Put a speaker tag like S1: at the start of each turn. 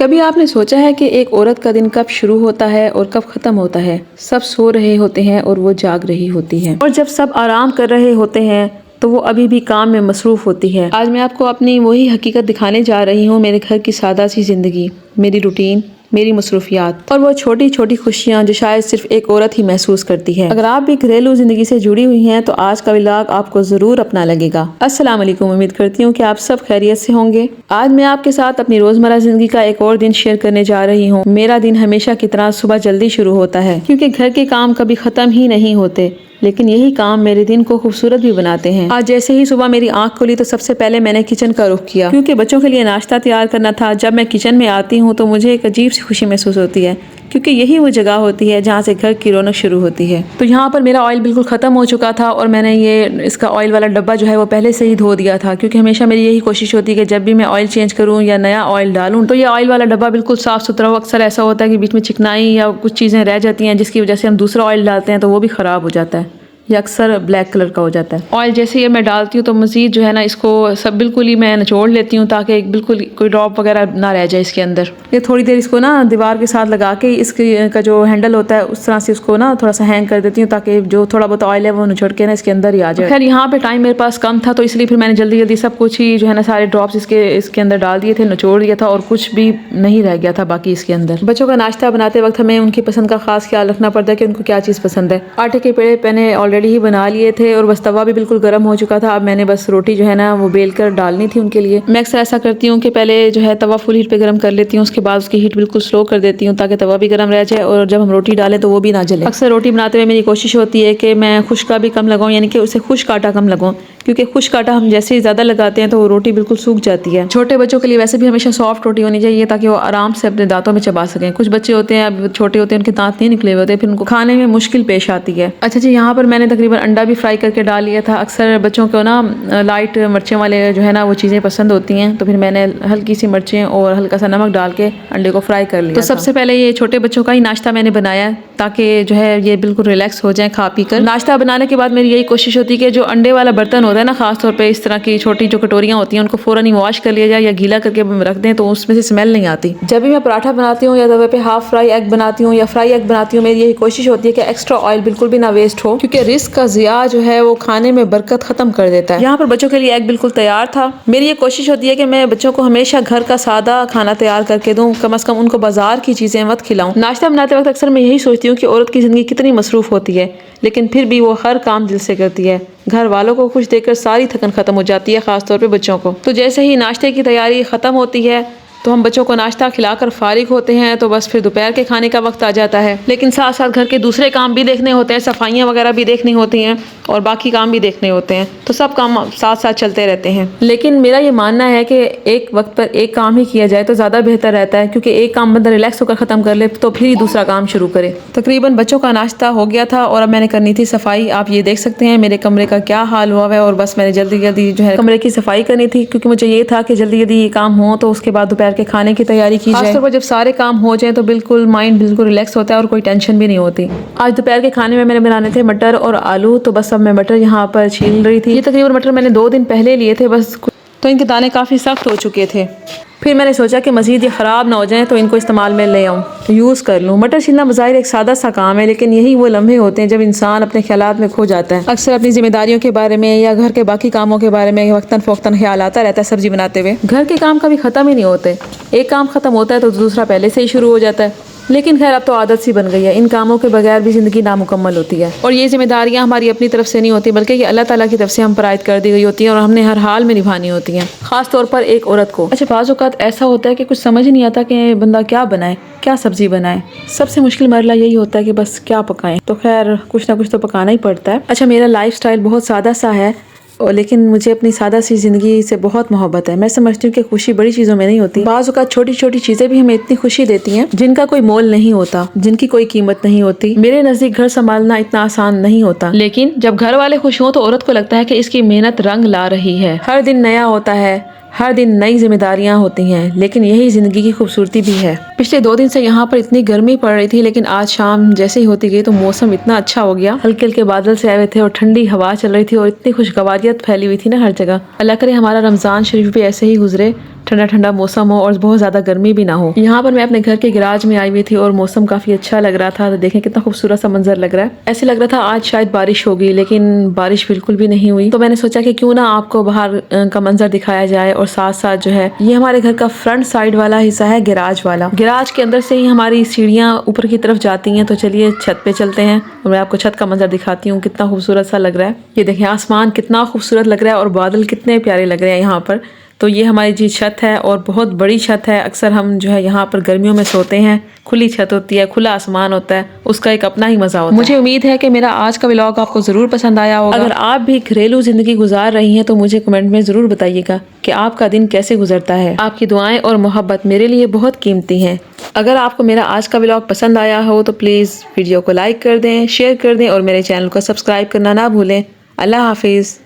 S1: कभी आपने सोचा है कि एक औरत का दिन कब शुरू होता है और कब ख़त्म होता है? सब सो रहे होते हैं और वो जाग रही होती है, और जब सब आराम कर रहे होते हैं तो वो अभी भी काम में मसरूफ़ होती है। आज मैं आपको अपनी वही हकीकत दिखाने जा रही हूँ, मेरे घर की सादा सी ज़िंदगी, मेरी रूटीन, मेरी मसरूफियात और वो छोटी छोटी खुशियाँ जो शायद सिर्फ एक औरत ही महसूस करती है। अगर आप भी घरेलू ज़िंदगी से जुड़ी हुई हैं तो आज का व्लॉग आपको ज़रूर अपना लगेगा। अस्सलाम वालेकुम, उम्मीद करती हूँ कि आप सब खैरियत से होंगे। आज मैं आपके साथ अपनी रोज़मर्रा ज़िंदगी का एक और दिन शेयर करने जा रही हूँ। मेरा दिन हमेशा की तरह सुबह जल्दी शुरू होता है, क्योंकि घर के काम कभी ख़त्म ही नहीं होते, लेकिन यही काम मेरे दिन को खूबसूरत भी बनाते हैं। आज जैसे ही सुबह मेरी आंख खुली तो सबसे पहले मैंने किचन का रुख किया, क्योंकि बच्चों के लिए नाश्ता तैयार करना था। जब मैं किचन में आती हूँ तो मुझे एक अजीब सी खुशी महसूस होती है, क्योंकि यही वो जगह होती है जहाँ से घर की रौनक शुरू होती है। तो यहाँ पर मेरा ऑयल बिल्कुल ख़त्म हो चुका था और मैंने ये इसका ऑयल वाला डब्बा जो है वो पहले से ही धो दिया था, क्योंकि हमेशा मेरी यही कोशिश होती है कि जब भी मैं ऑयल चेंज करूँ या नया ऑयल डालूँ तो ये ऑयल वाला डब्बा बिल्कुल साफ़ सुथरा हो। अक्सर ऐसा होता है कि बीच में चिकनाई या कुछ चीज़ें रह जाती हैं, जिसकी वजह से हम दूसरा ऑयल डालते हैं तो वो भी ख़राब हो जाता है, ये अक्सर ब्लैक कलर का हो जाता है। ऑयल जैसे ही मैं डालती हूँ तो मज़ीद जो है ना इसको सब बिल्कुल ही मैं निचोड़ लेती हूँ, ताकि बिल्कुल कोई ड्रॉप वगैरह ना रह जाए इसके अंदर। ये थोड़ी देर इसको ना दीवार के साथ लगा के इसके का जो हैंडल होता है उस तरह से उसको ना थोड़ा सा हैंग कर देती हूँ, ताकि जो थोड़ा बहुत ऑयल है वो निचोड़ के ना इसके अंदर ही आ जाए। खैर यहाँ पे टाइम मेरे पास कम था तो इसलिए फिर मैंने जल्दी जल्दी सब कुछ ही जो है ना सारे ड्रॉप्स इसके अंदर डाल दिए थे, निचोड़ दिया था और कुछ भी नहीं रह गया था बाकी इसके अंदर। बच्चों का नाश्ता बनाते वक्त हमें उनकी पसंद का खास ख्याल रखना पड़ता है कि उनको क्या चीज़ पसंद है। आटे के पेड़े मैंने ऑलरेडी ही बना लिए थे और बस तवा भी बिल्कुल गर्म हो चुका था। अब मैंने बस रोटी जो है ना वो बेल कर डालनी थी उनके लिए। मैं अक्सर ऐसा करती हूँ कि पहले जो है तवा फुल हीट पे गर्म कर लेती हूँ, उसके बाद उसकी हीट बिल्कुल स्लो कर देती हूँ ताकि तवा भी गर्म रह जाए और जब हम रोटी डालें तो वो भी ना जले। अक्सर रोटी बनाते हुए मेरी कोशिश होती है कि मैं खुश्क भी कम लगाऊँ, यानी कि उसे खुश्क आटा कम लगाऊँ, क्योंकि खुश्क आटा हम जैसे ही ज़्यादा लगाते हैं तो वो रोटी बिल्कुल सूख जाती है। छोटे बच्चों के लिए वैसे भी हमेशा सॉफ्ट रोटी होनी चाहिए ताकि वो आराम से अपने दांतों में चबा सकें। कुछ बच्चे होते हैं अब छोटे होते हैं, उनके दांत नहीं निकले हुए होते, फिर उनको खाने में मुश्किल पेश आती है। अच्छा जी, यहाँ पर मैंने तकरीबन अंडा भी फ्राई करके डाल लिया था। अक्सर बच्चों को ना लाइट मिर्चें वाले जो है ना वो चीज़ें पसंद होती हैं, तो फिर मैंने हल्की सी मिर्चें और हल्का सा नमक डाल के अंडे को फ्राई कर लिया। तो सबसे पहले ये छोटे बच्चों का ही नाश्ता मैंने बनाया ताकि जो है ये बिल्कुल रिलैक्स हो जाए खा पी कर। नाश्ता बनाने के बाद मेरी यही कोशिश होती है कि जो अंडे वाला बर्तन होता है ना, खासतौर पर इस तरह की छोटी जो कटोरियाँ होती हैं उनको फ़ौरन ही वॉश कर लिया जाए या गीला करके रख दें तो उसमें से स्मेल नहीं आती। जब भी मैं पराठा बनाती हूँ या तवे पे हाफ फ्राई एग बनाती हूँ या फ्राई एग बनाती हूँ, मेरी यही कोशिश होती है कि एक्स्ट्रा ऑयल बिल्कुल भी ना वेस्ट हो, क्योंकि रिस्क का ज़िया जो है वो खाने में बरकत खत्म कर देता है। यहाँ पर बच्चों के लिए एग बिल्कुल तैयार था। मेरी ये कोशिश होती है कि मैं बच्चों को हमेशा घर का सादा खाना तैयार करके दूं, कम से कम उनको बाजार की चीज़ें मत खिलाऊं। नाश्ता बनाते वक्त अक्सर मैं यही सोचती हूँ कि औरत की ज़िंदगी कितनी मसरूफ़ होती है, लेकिन फिर भी वो हर काम दिल से करती है। घर वालों को खुश देखकर सारी थकन खत्म हो जाती है, खासतौर पे बच्चों को। तो जैसे ही नाश्ते की तैयारी ख़त्म होती है तो हम बच्चों को नाश्ता खिलाकर फारिग होते हैं, तो बस फिर दोपहर के खाने का वक्त आ जाता है। लेकिन साथ साथ घर के दूसरे काम भी देखने होते हैं, सफाइयाँ वगैरह भी देखनी होती हैं और बाकी काम भी देखने होते हैं, तो सब काम साथ साथ चलते रहते हैं। लेकिन मेरा ये मानना है कि एक वक्त पर एक काम ही किया जाए तो ज़्यादा बेहतर रहता है, क्योंकि एक काम बंदा रिलैक्स होकर ख़त्म कर ले तो फिर ही दूसरा काम शुरू करे। तकरीबन बच्चों का नाश्ता हो गया था और अब मैंने करनी थी सफाई। आप ये देख सकते हैं मेरे कमरे का क्या हाल हुआ है, और बस मैंने जल्दी जल्दी जो है कमरे की सफाई करनी थी, क्योंकि मुझे ये था कि जल्दी जल्दी ये काम हो तो उसके बाद दोपहर के खाने की तैयारी की जाए। खासतौर पर जब सारे काम हो जाए तो बिल्कुल माइंड बिल्कुल रिलैक्स होता है और कोई टेंशन भी नहीं होती। आज दोपहर के खाने में मैंने बनाने थे मटर और आलू, तो बस अब मैं मटर यहाँ पर छील रही थी। ये तकरीबन मटर मैंने 2 दिन पहले लिए थे बस, तो इनके दाने काफ़ी सख्त हो चुके थे। फिर मैंने सोचा कि मज़ीद ये ख़राब ना हो जाए तो इनको इस्तेमाल में ले आऊँ, यूज़ कर लूँ। मटर छीलना बज़ाहिर एक सादा सा काम है, लेकिन यही वो लम्हे होते हैं जब इंसान अपने ख्यालात में खो जाता है। अक्सर अपनी जिम्मेदारियों के बारे में या घर के बाकी कामों के बारे में वक्तन फ़ौक्तन ख्याल आता रहता है सब्ज़ी बनाते हुए। घर के काम कभी ख़त्म ही नहीं होते, एक काम ख़त्म होता है तो दूसरा पहले से ही शुरू हो जाता है। लेकिन खैर अब तो आदत सी बन गई है, इन कामों के बगैर भी ज़िंदगी नामुकम्मल होती है। और ये जिम्मेदारियाँ हमारी अपनी तरफ से नहीं होती, बल्कि ये अल्लाह ताला की तरफ से हम पर आयद कर दी गई होती हैं और हमने हर हाल में निभानी होती हैं, ख़ास तौर पर एक औरत को। अच्छा, बाज़ औक़ात ऐसा होता है कि कुछ समझ ही नहीं आता कि बंदा क्या बनाए, क्या सब्ज़ी बनाए। सबसे मुश्किल मरला यही होता है कि बस क्या पकाएं। तो खैर कुछ ना कुछ तो पकाना ही पड़ता है। अच्छा, मेरा लाइफ़स्टाइल बहुत सादा सा है, लेकिन मुझे अपनी सादा सी ज़िंदगी से बहुत मोहब्बत है। मैं समझती हूँ कि खुशी बड़ी चीज़ों में नहीं होती, बाज़ औक़ात छोटी छोटी चीज़ें भी हमें इतनी खुशी देती हैं जिनका कोई मोल नहीं होता, जिनकी कोई कीमत नहीं होती। मेरे नज़दीक घर संभालना इतना आसान नहीं होता, लेकिन जब घर वाले खुश हों तो औरत को लगता है कि इसकी मेहनत रंग ला रही है। हर दिन नया होता है, हर दिन नई जिम्मेदारियां होती हैं, लेकिन यही ज़िंदगी की खूबसूरती भी है। पिछले 2 दिन से यहाँ पर इतनी गर्मी पड़ रही थी, लेकिन आज शाम जैसे ही होती गई तो मौसम इतना अच्छा हो गया। हल्के हल्के बादल से आए हुए थे और ठंडी हवा चल रही थी और इतनी खुशगवारियत फैली हुई थी ना हर जगह। अल्लाह करे हमारा रमज़ान शरीफ भी ऐसे ही गुजरे, ठंडा ठंडा मौसम हो और बहुत ज़्यादा गर्मी भी ना हो। यहाँ पर मैं अपने घर के गैराज में आई हुई थी और मौसम काफ़ी अच्छा लग रहा था। तो देखें कितना खूबसूरत सा मंजर लग रहा है। ऐसे लग रहा था आज शायद बारिश होगी, लेकिन बारिश बिल्कुल भी नहीं हुई। तो मैंने सोचा कि क्यों ना आपको बाहर का मंजर दिखाया जाए और साथ साथ जो है ये हमारे घर का फ्रंट साइड वाला हिस्सा है, गैराज वाला। गैराज के अंदर से ही हमारी सीढ़ियाँ ऊपर की तरफ जाती हैं। तो चलिए छत पे चलते हैं और मैं आपको छत का मंजर दिखाती हूँ, कितना खूबसूरत सा लग रहा है। ये देखें आसमान कितना खूबसूरत लग रहा है और बादल कितने प्यारे लग रहे हैं यहाँ पर। तो ये हमारी जी छत है और बहुत बड़ी छत है। अक्सर हम जो है यहाँ पर गर्मियों में सोते हैं, खुली छत होती है, खुला आसमान होता है, उसका एक अपना ही मजा होता है। मुझे उम्मीद है कि मेरा आज का व्लॉग आपको ज़रूर पसंद आया होगा। अगर आप भी घरेलू ज़िंदगी गुजार रही हैं तो मुझे कमेंट में ज़रूर बताइएगा कि आपका दिन कैसे गुजरता है। आपकी दुआएं और मोहब्बत मेरे लिए बहुत कीमती हैं। अगर आपको मेरा आज का व्लॉग पसंद आया हो तो प्लीज़ वीडियो को लाइक कर दें, शेयर कर दें और मेरे चैनल को सब्सक्राइब करना ना भूलें। अल्लाह हाफिज़।